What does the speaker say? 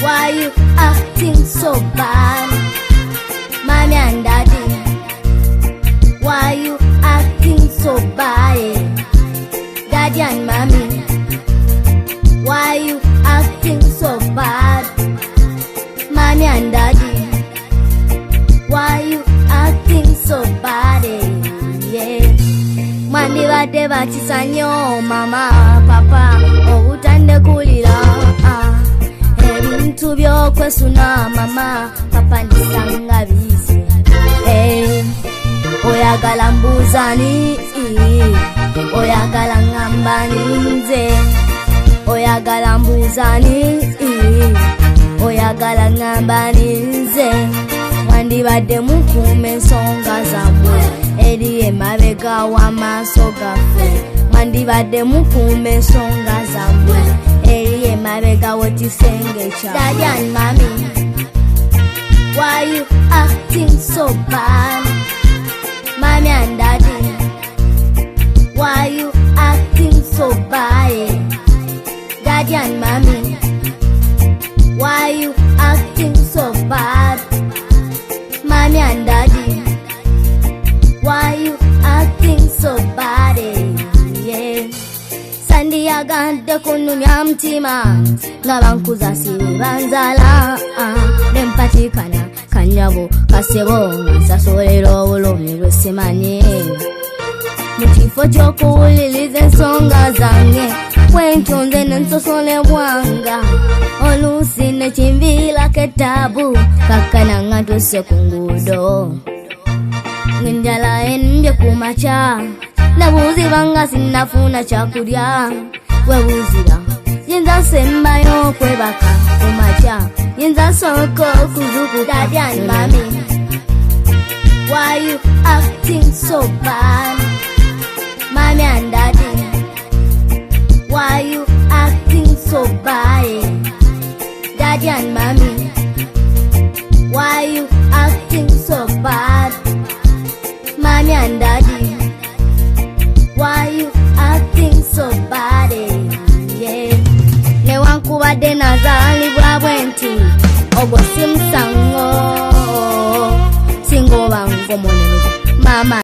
Why you acting so bad? Mommy and daddy, why you acting so bad? Daddy and mommy, why you acting so bad? Mommy and daddy, why you acting so bad? Yeah. Mandi bade bachisanyo mama papa obutande kulira ebintu byokwesuna mama papa nisanga bizi. Oyagala mbuzani, oyagala ngamba ninze, oyagala mbuzani, oyagala ngamba ninze. Mwandibadde mukuuma ensonga zammwe eri emabega w'amaaso gaffe. Mwandibadde mukuuma ensonga zammwe eri emabega w'ekisenge kyammwe. Daddy and mommy, why you acting so bad? Mommy and daddy, why you acting so bad? Daddy and mommy, why you acting so bad? Mommy and daddy, why you acting so bad? Yeah. Sandi yagadde kunumya mtima nga bankuza sibanzala nempatikana kanyabo kasebo nsasolera obulumi bwesimanyi mu kifo ky'okuwuliriza ensonga zange wentunze nensosolebwanga oluusi nekinviirako ettaabu kakkana nga tusse ku nguudo njala ennye ku makya nabuuzibwa nga sinnafuna kyakulya webuuzibwa yinza nsembayo okwebaka ku makya yinza nsooka okuzukuka. Daddy and mommy, why you acting so bad? Mommy and daddy,